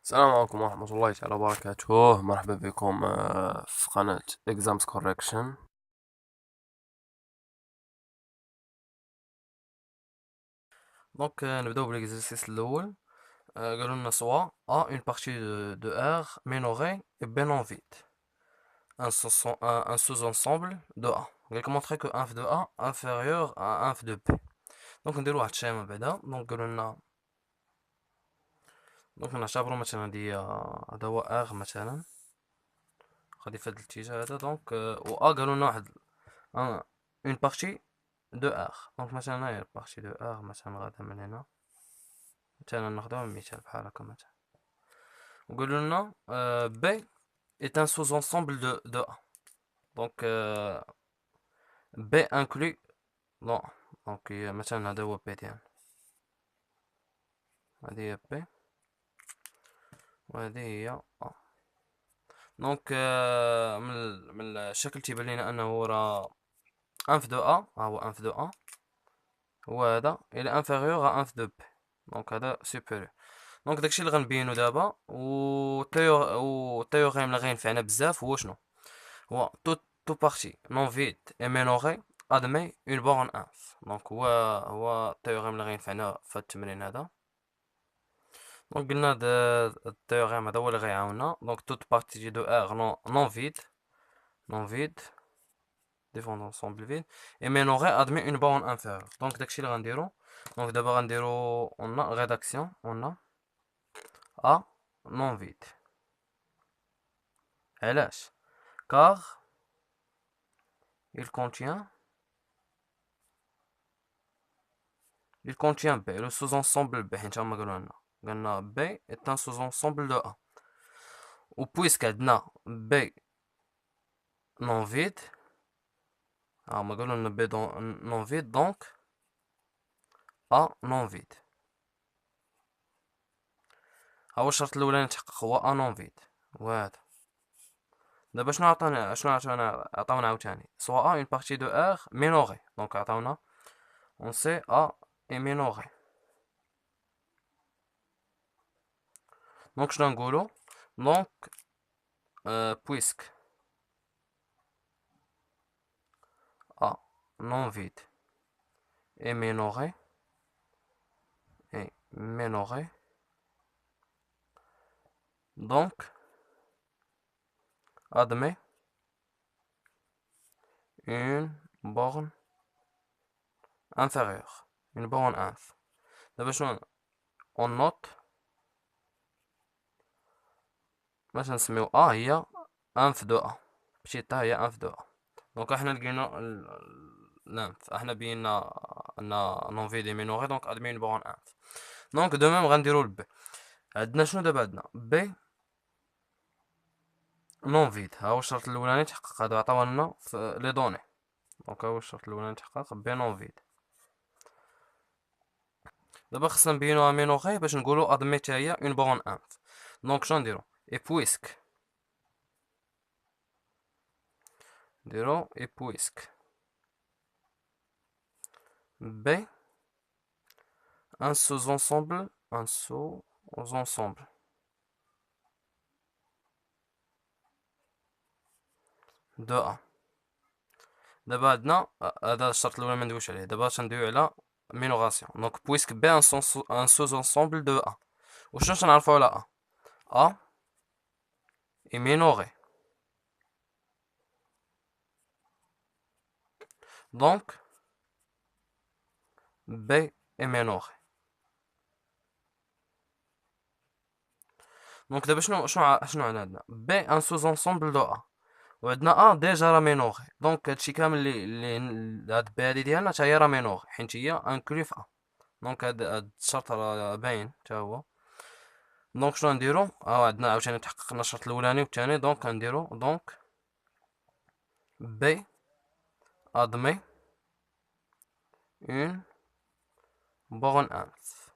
السلام عليكم ورحمة الله تعالى وبركاته. مرحبا بكم في قناة Exams Correction. دونك نبداو بالاكزرسيس الأول. قالوا لنا سوا A une partie de R minorée et B non vide. Un sous-ensemble de A. قال لك montrer que inf de A inférieur à inf de B. دونك نديرو واحد الشيما بعدا. دونك قالوا لنا دونك نعتبرو مثلا هادي هذا هو R مثلا غادي في هاد الاتجاه هذا. دونك و A قالوا لنا واحد une partie de R. دونك مثلا هنايا بارتي دو R مثلا غادا من هنا، مثلا ناخدوها من مثال بحال هكا مثلا، وقالوا لنا B est un sous-ensemble de A. دونك B inclut non. دونك مثلا هذا هو B ديالنا، هذه هي B وهذه هي A. دونك من الشكل تيبان لينا انه راه انف دو A، ها هو انف دو A هو هذا الى انفيريور ا انف دو B. دونك هذا سوبيريور. دونك داكشي اللي غنبينو دابا، و التيوريم اللي غينفعنا بزاف هو شنو؟ هو تو بارتي نون فيد اي مينوري ادمي اون بورن انف. دونك هو التيوريم اللي غينفعنا في هاد التمرين هذا. دونك قلنا التيوريم هذا هو اللي غيعاوننا. دونك توت بارتي دو ار نون فيد ديفون دونسومبل فيد اي مينوري ادمي اون بورن انفيريور. دونك داكشي اللي غنديرو. دونك دابا غنديرو اون ريداكسيون اون A non vide. علاش؟ car il contient B, le sous-ensemble B. حيت هما قالولنا B est un sous-ensemble de A. و puisque عندنا B non vide، هما قالولنا B non vide، donc A non vide. ها هو الشرط الاولاني تحقق، هو A non vide وهذا. دابا شنو عطاونا عاوتاني سوا A une partie de R minorée. دونك عطاونا on sait A est minoré. دونك شنو نقولو؟ دونك puisque A non vide est minoré, donc admet une borne inférieure, une borne inf. دابا شنو on note باش نسميو A هي انف دو A، بتيت A هي انف دو A. دونك احنا لقينا الانف، احنا بينا ان نون فيدي مينوري، دونك ادمي اون بورن انف. دونك دو ميم غنديرو البي. عندنا شنو دابا؟ عندنا بي نون فيد، ها هو الشرط الاولاني تحقق، هادو عطاونا لنا في لي دوني. دونك ها هو الشرط الاولاني تحقق بي نون فيد. دابا خصنا نبينوها مينوري باش نقولو ادمي تا هي اون بورن انف. دونك شنو نديرو؟ اي بويسك نديرو اي بويسك بي ان sous-ensemble دو ا. دابا عندنا هذا الشرط الاول ما ندويش عليه. دابا تندويو على مينوراسيون. دونك بويسك بي ان sous-ensemble دو ا. وشنو تنعرفو على ا اي مينوري، دونك بي اي مينوري. دونك دابا شنو عندنا؟ بي ان sous-ensemble دو ا، وعندنا ديجا راه مينوري. دونك هادشي كامل اللي هاد بي هادي ديالنا تا هي راه مينوري حيت هي انكلي في دونك هاد الشرط راه باين تا هو. دونك شنو نديرو؟ عندنا عاوتاني تحققنا الشرط الاولاني والثاني. دونك غنديرو دونك بي ادمي اون بورن انف.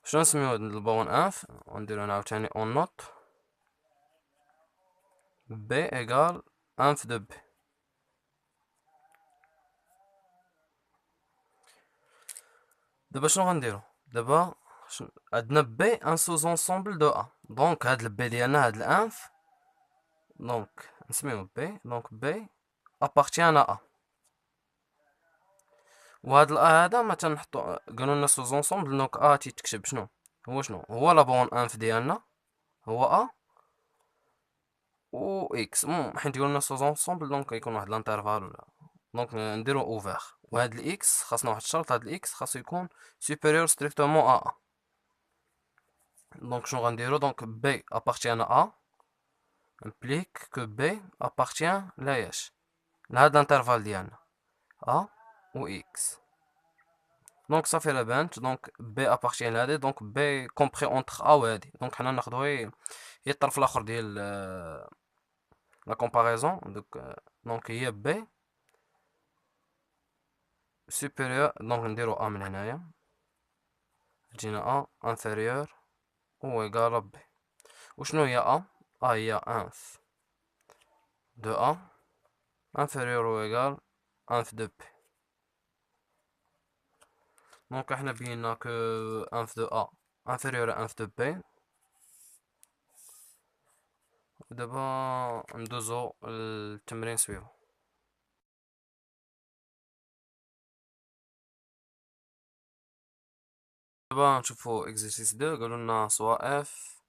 شنو نسميو البورن انف؟ ونديرو هنا عاوتاني اون نوت بي ايكال انف دو بي. دابا شنو غنديرو؟ دابا عندنا بي ان سوز انسومبل دو ا، دونك هاد البي ديالنا هاد الانف، دونك نسميو بي، دونك بي ابارتيان ا، وهاد الأ هذا ما تنحطو، قالولنا سوز انسومبل، دونك أ تيتكتب شنو هو، شنو هو لا بون انف ديالنا هو أ و إكس، حيت قالولنا سوز انسومبل دونك يكون واحد لانترفال ولا، دونك نديرو اوفير، وهاد الإكس خاصنا واحد الشرط، هاد الإكس خاصو يكون سوبيريور ستريكتومون أ. دونك شنو غنديرو، دونك بي ابارتيان أ implique que B appartient لإيش، لهاد الانترفال ديالنا أ و إكس. دونك صافي راه بانت، دونك بي ابارتيان لهادي، دونك بي كومبخي اونتر ا و هادي، دونك حنا ناخدو هي الطرف الاخر ديال لا كومباريزون، دونك هي بي سوبيريور، دونك نديرو ا من هنايا، تجينا ا انفيريور و ايكال بي. وشنو هي ا؟ ا هي انف دو ا انفيريور و ايكال انف دو بي. دونك احنا بينا كو انف دو ا انفيريور انف دو بي. ودابا ندوزو التمرين سويفون. دابا نشوفو exercice 2، قالولنا سوا f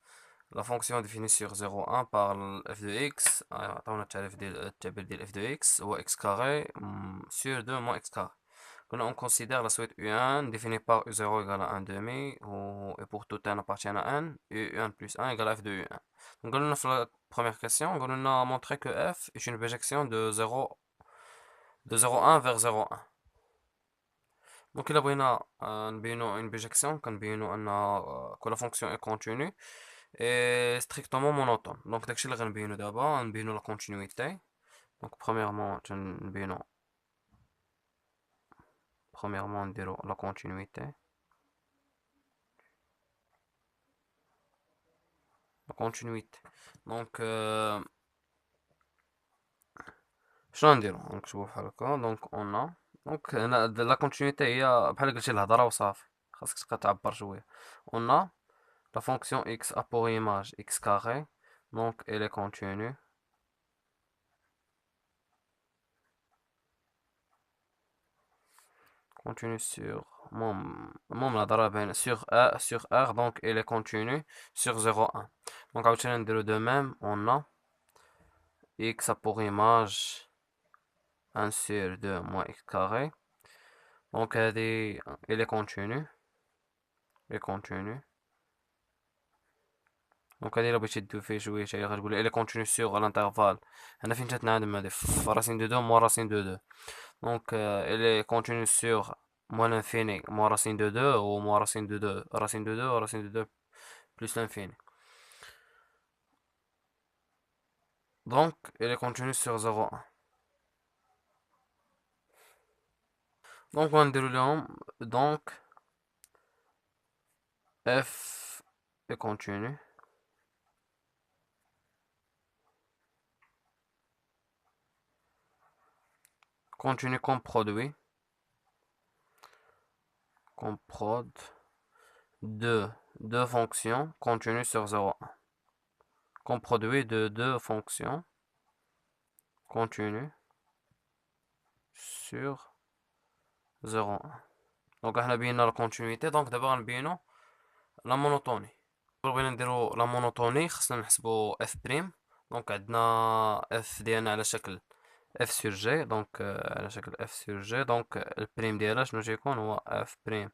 la fonction définie sur 0,1 par f de x، عطاونا التعبير ديال f de x هو x carré sur 2 moins x carré. قلنا on considère la suite u1 définie par u0 égale à 1 demi et pour tout n appartient à n u1 plus 1 égale à f de u1. Donc قلنا في la première question قلنا montrer que f est une projection de 0,1 vers 0,1. دونك الا بغينا نبينو اون بيجيكسيون، كنبينو ان كل فونكسيون اي كونتينيو اي ستريكتومون مونوتون. دونك داكشي اللي غنبينو دابا، نبينو لا كونتينيتي. دونك برومييرمون نديرو لا كونتينيتي، دونك شنو نديرو، نكتبو بحال هكا. دونك اون، دونك هنا لا كونتينيتي هي بحال قلتي الهضره وصافي، خاصك تبقى تعبر شويه. اون la fonction x a pour image x carré, donc elle est continue. Continue sur sur R, donc elle est continue sur 0,1. Donc عاوتاني de même, on a x a pour image 1 sur 2 moins x carré. Donc elle est continue. دونك هادي الا بغيتي تدوي فيه شويه غتقول elle est continue sur l'intervalle. هنا فين تتنعدم هادي في راسين دو دو موا راسين دو دو. Donc elle est continue sur moins l'infini moins racine de 2 ou moins racine de 2 racine de 2 racine de 2 plus l'infini. Donc elle est continue sur 0,1. Donc on déroule donc f est continue. Continue comme produit. Comme prod de deux fonctions continues sur 0,1. Comme produit de deux fonctions continues sur 0,1. Donc احنا بينا la continuité. Donc d'abord نبينو la monotonie. بغينا نديرو لا مونوتوني خصنا نحسبو اف بريم. دونك عندنا اف ديالنا على شكل اف سور جي، دونك على شكل اف سور جي، دونك البريم ديالها شنو تيكون هو اف بريم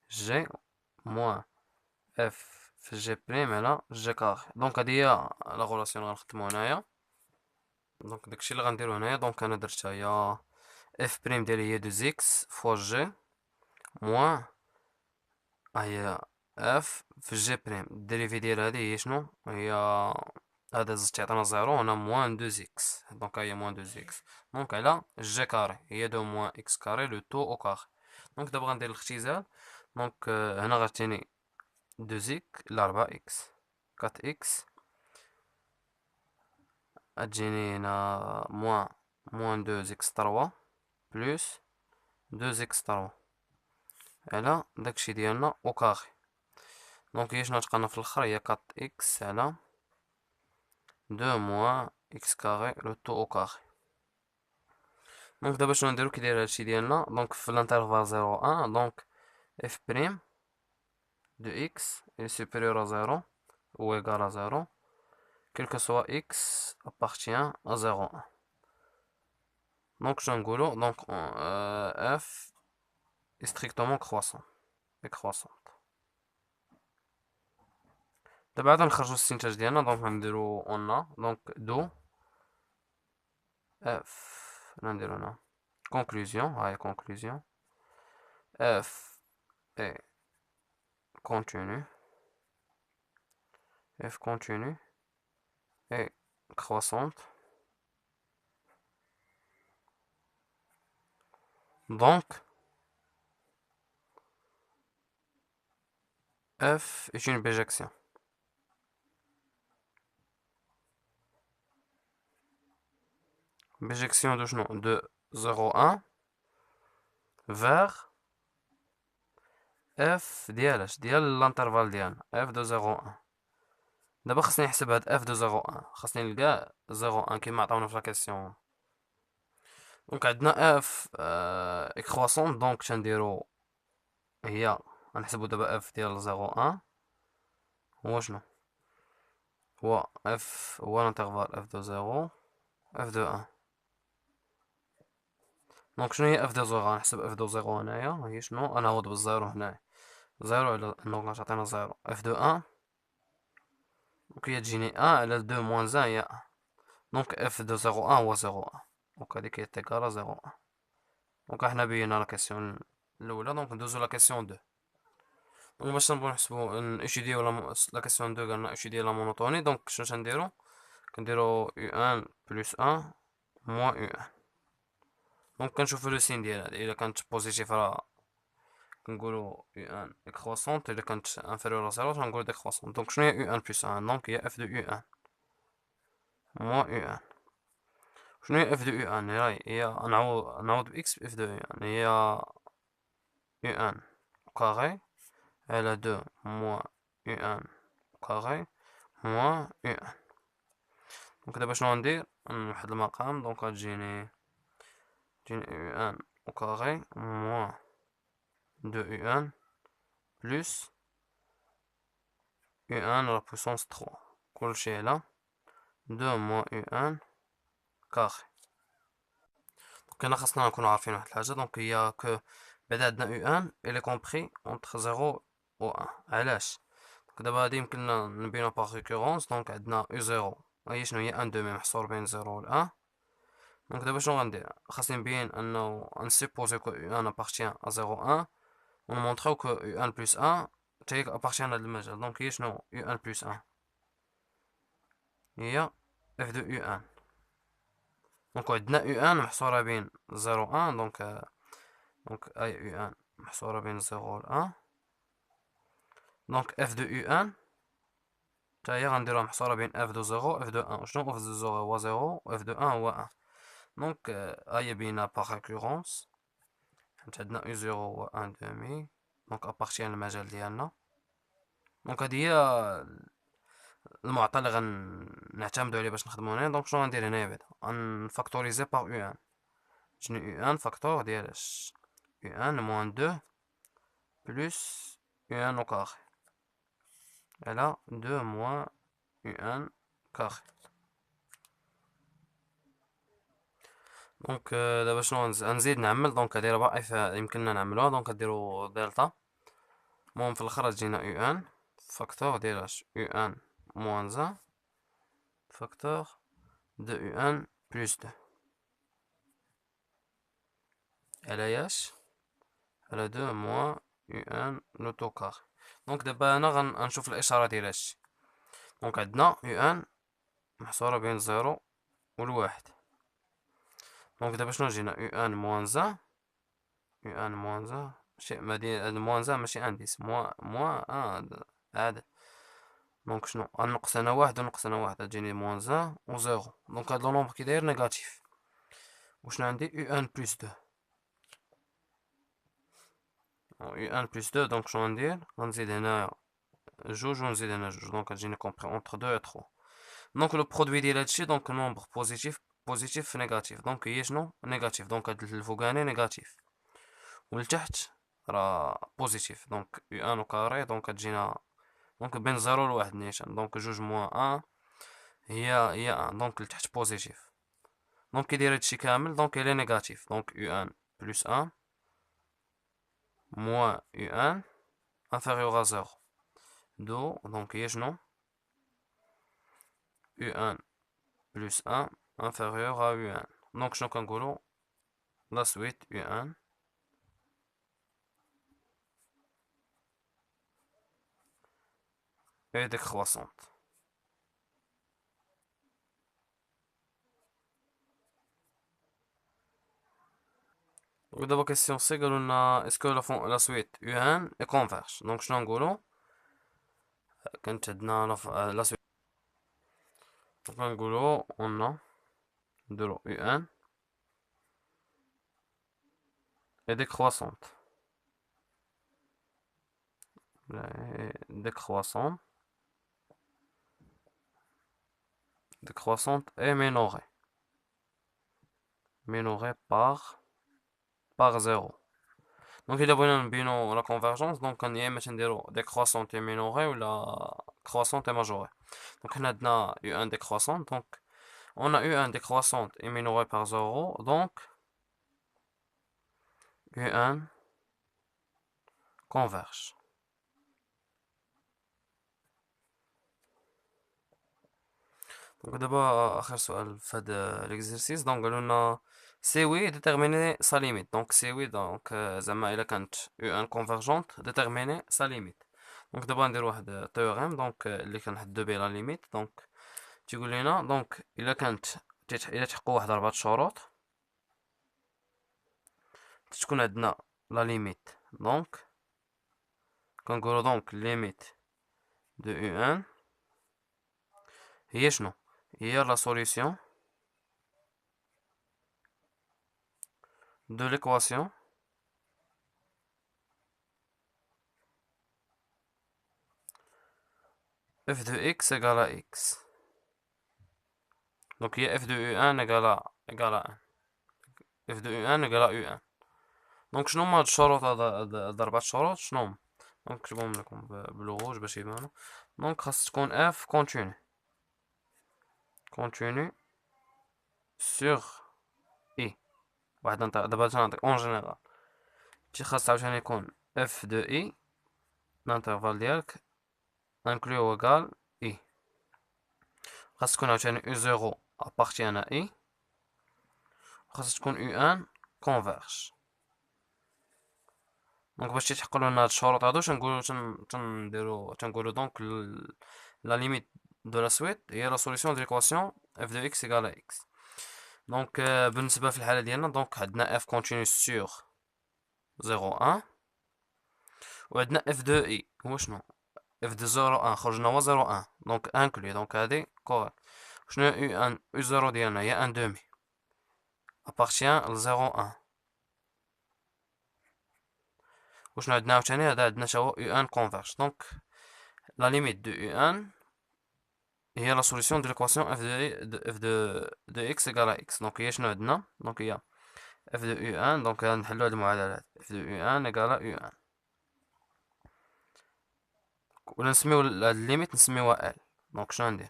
جي موان اف في جي بريم على جي كاري. دونك هادي هي لا غولاسيون اللي غنخدمو هنايا. دونك داكشي اللي غنديرو هنايا، دونك انا درتها هي اف بريم ديالي هي دو زيكس فوا جي موان هي اف في جي بريم. الديريفي ديال هادي هي شنو هي، هذا تعطينا زيرو، هنا موان دو زيكس، دونك هي موان دو زيكس، دونك على جي كاري هي دو موان اكس كاري لو تو او كاري. دونك دابا غندير الاختزال. دونك هنا غتجيني دو زيك لاربعة اكس، كات اكس، غتجيني هنا موان دو زيكس تروا بلوس دو زيكس تروا على داكشي ديالنا او كاري. دونك هي شنو تلقانا في الاخر هي 4 اكس على 2 موان اكس كاري لو تو او كاري. دونك دابا شنو نديرو كي داير هادشي ديالنا، دونك في الانترفال 0 1 دونك اف بريم دو اكس est supérieur à 0 ou égal à 0 quel que soit x appartient à 0 1. Donc je نقولو donc f est strictement croissant et croissante. دابا عاد نخرجو الاستنتاج ديالنا، دونك غنديرو on a donc دو f نديرو هنا conclusion هاي conclusion f est continue f continue et croissante. Donc f est une bijection. Bijection de شنو de 0 1 vers f ديالاش ديال الانترفال ديالنا f de 0 1. دابا خصني نحسب هاد f de 0 1، خصني نلقى 0 1 كيما عطاونا في لا كيسيون. دونك عندنا f اكرواسون، دونك تنديرو هي غنحسبو دابا f ديال 0 1 هو شنو هو f هو الانترفال f de 0 f de 1. دونك شنو هي اف دو زيرو؟ غنحسب اف دو زيرو هنايا هي شنو، غنعوض بالزيرو هنايا، زيرو على دونك غتعطينا زيرو اف دو ان، دونك هي تجيني ان على دو موان زان هي ان، دونك اف دو زيرو ان هو زيرو ان، دونك هاديك هي تيكالا زيرو ان. دونك حنا بينا لا كيسيون الاولى، دونك ندوزو لا كيسيون دو. دونك باش نبغيو نحسبو نإتيديو لا كيسيون دو قالنا إتيديو لا مونوتوني، دونك شنو تنديرو كنديرو يو ان بلس ان موان يو ان. دونك كنشوفو لو سين ديال هاد، الا كانت بوزيتيف راه كنقولو يو ان اكرواسونت، الا كانت انفيريور ا زيرو تنقولو ديكرواسونت. دونك شنو هي يو ان بلس ان؟ دونك هي اف دو يو ان موان يو ان. شنو هي اف دو يو ان؟ هي نعوض باكس باف دو يو ان، هي يو ان كاري على دو موان يو ان كاري موان يو ان. دونك دابا شنو غندير؟ نوحد المقام، دونك غتجيني يو ان كاري موان دو يو ان بلس يو ان لا بويسونس 3 كلشي على 2 موان يو ان كاري. دونك هنا خاصنا نكونو عارفين واحد الحاجة، دونك هي كو بعدا عندنا يو ان إلي كومبخي اونتخ زيرو و ان. علاش؟ دونك دابا هادي يمكننا نبينو باغ ريكورونس، دونك عندنا يو زيرو هي شنو هي ان دومي محصور بين زيرو و ان. دونك دابا شنو غندير؟ خاصني نبين انه نسيبوزي كو يو ان ابارتيان ا زيرو ان، و نمونطخيو كو يو ان بلس ان تا هي ابارتيان لهاد المجال. دونك هي شنو يو ان بلس ان؟ هي اف دو يو ان. دونك عندنا يو ان محصورة بين زيرو ان، دونك اي يو ان محصورة بين زيرو و ان، دونك اف دو يو ان تا هي غنديروها محصورة بين اف دو زيرو اف دو ان. شنو اف دو زيرو هو زيرو و اف دو ان هو ان. دونك هي بينا باغ ريكورونس، حيت عندنا يو زيرو هو ان دومي، دونك ابارتيان المجال ديالنا. دونك هادي هي المعطى اللي غنعتمدو عليه باش نخدمو هنا. دونك شنو غندير هنايا بعدا؟ غنفاكتوريزي باغ يو ان، شنو يو ان فاكتور ديالاش يو ان موان دو بلس يو ان او كاري على دو موان يو ان كاري. دونك دابا شنو غنزيد نعمل؟ دونك هادي ربعة يمكننا نعملوها، دونك غديرو دلتا، المهم في الاخر تجينا يو ان فاكتور ديالاش يو ان موان زان فاكتور دو يو ان بلس دو على ياش على دو موان يو ان لو تو كاري. دونك دابا انا غنشوف الاشاره ديال هادشي. دونك عندنا يو ان محصوره بين زيرو و الواحد، دونك دابا شنو جينا يو ان موان زان، يو ان موان زان ماشي مادي موان زان ماشي انديس موان ان عدد. دونك شنو غنقص هنا واحد ونقص هنا واحد تجيني موان زان و زيرو، دونك هاد لو نومبر كي داير نيجاتيف. وشنو عندي يو ان بلس دو، U1 plus 2 donc شنو غندير غنزيد هنايا جوج ونزيد هنا جوج دونك غتجيني كومبري entre 2 et 3 دونك لو برودوي ديال هادشي دونك نومبر بوزيتيف في نيجاتيف دونك هي شنو نيجاتيف دونك هاد الفوقاني نيجاتيف والتحت راه بوزيتيف دونك U1 او كاري دونك غتجينا دونك بين 0 و 1 نيشان دونك جوج موان 1 هي 1 دونك لتحت بوزيتيف دونك كي داير هادشي كامل دونك الي نيجاتيف دونك U1 بلس 1 moins U1 inférieur à 0 d'où donc هي شنو U1 plus 1 inférieur à U1 donc شنو كنقولو la suite U1 est décroissante. Donc d'abord question C قالوا لنا est-ce que la suite U1 est converge donc شنو نقولو كانت عندنا la suite donc نقولو on a نديرو U1 est décroissante décroissante et minorée par 0 donc إلا بغينا نبينو la convergence donc يا إما تنديرو décroissante et minorée ولا croissante et majorée donc حنا عندنا U1 décroissante donc on a U1 décroissante et minorée par 0 donc U1 converge. Donc d'abord آخر سؤال في هذا l'exercice donc قالوا لنا c'est oui déterminer sa limite donc c'est oui donc زعما إلا كانت U1 convergente déterminer sa limite donc دابا ندير واحد théorème donc اللي كنحددو به la limite donc تيقول لنا donc إلا كانت إلا تحققوا واحد 4 شروط تكون عندنا la limite donc كنقولو donc limite de U1 هي شنو هي la solution de l'équation f de x égale à x donc هي f de U1 égale à 1 f de U1 égale à U1 دونك شنو هما هاد الشروط هاد 4 شروط شنو هما دونك نكتبهم لكم بالروج باش يبانو دونك خاص تكون f continue sur i واحد دابا تنعطيك اون جينيرال خاص عاوتاني يكون f de i الانترفال ديالك انكلو ايكال i خاص تكون عاوتاني u0 appartient à i خاص تكون u1 converge دونك باش تيتحققوا لنا هاد الشروط هادو تنقولوا دونك لا ليميت دو لا سويت هي لا سوليسيون ديال ليكواسيون f de x égale à x دونك بالنسبه في الحاله ديالنا دونك عندنا f continue sur 0 1 وعندنا f de i هو شنو f de 0 1 خرجنا هو 0 1 دونك انكلي دونك هادي كوريكت شنو u1 u0 ديالنا هي 1 دومي appartient ل 0 1 وشنو عندنا عاوتاني هذا عندنا تا هو U1 converge دونك لا ليميت دو U1 هي لا سوليسيون دو ليكواسيون f de x égale à x دونك هي شنو عندنا دونك هي f de U1 دونك نحلو هاد المعادلات f de U1 égale à U1 ولا نسميو هاد الليميت نسميوها L دونك شنو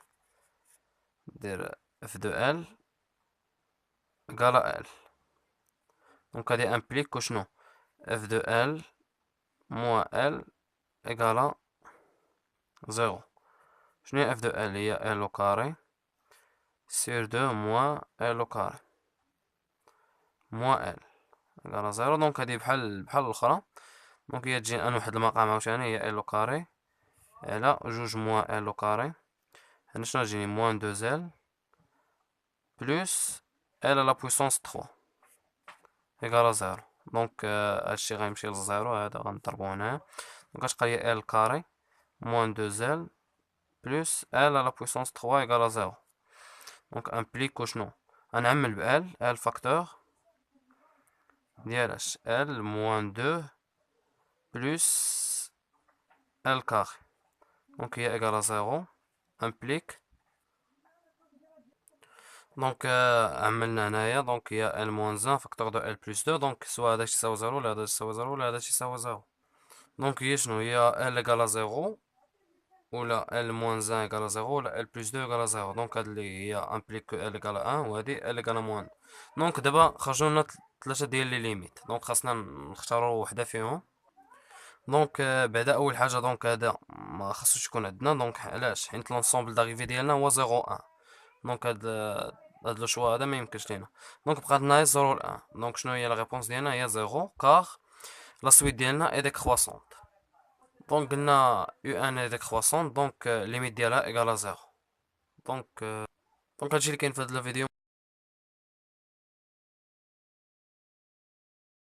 ندير f de L égale à L دونك هادي امبليك شنو f de L moins L égale à 0 شنو هي f de L هي L au carré sur 2 moins L au carré moins L égale à 0 دونك هادي بحال الأخرى دونك هي تجي أن واحد المقام عاوتاني هي L au carré على جوج moins L au carré هنا شنو تجيني moins 2L plus L à la puissance 3 égale à 0 دونك هادشي غيمشي ل 0 هذا غنضربو هنايا دونك غتبقى هي L carré moins 2L plus L à la puissance 3 égale à 0 donc implique شنو غنعمل ب L facteur ديال L moins 2 plus L carré. Donc il est égal à 0 implique. Donc عملنا هنايا donc il y a L moins 1 facteur de L plus 2 donc soit هذا يساوي 0 ولا هذا يساوي 0 ولا هذا يساوي 0. Donc هي شنو هي L égale à 0 ولا L moins 1 égale à 0 ولا L plus 2 égale à 0. Donc هاد اللي هي implique que L égale à 1 وهادي L égale à moins 1. دونك دابا خرجوا لنا ثلاثة ديال لي ليميت. دونك خاصنا نختاروا وحدة فيهم. دونك بعدا اول حاجه دونك هذا ما خاصوش يكون عندنا. دونك علاش؟ حيت لونسومبل داريفي ديالنا هو 0 1. دونك هاد لو شوا هذا ما يمكنش لينا. دونك بقات لنا 0 و 1. دونك شنو هي لا ريبونس ديالنا؟ هي 0 كار لا سويت ديالنا اي ديكرواسونت. دونك قلنا يو ان اي ديكرواسونت دونك ليميت ديالها ايكال 0. دونك هادشي اللي كاين في هاد الفيديو.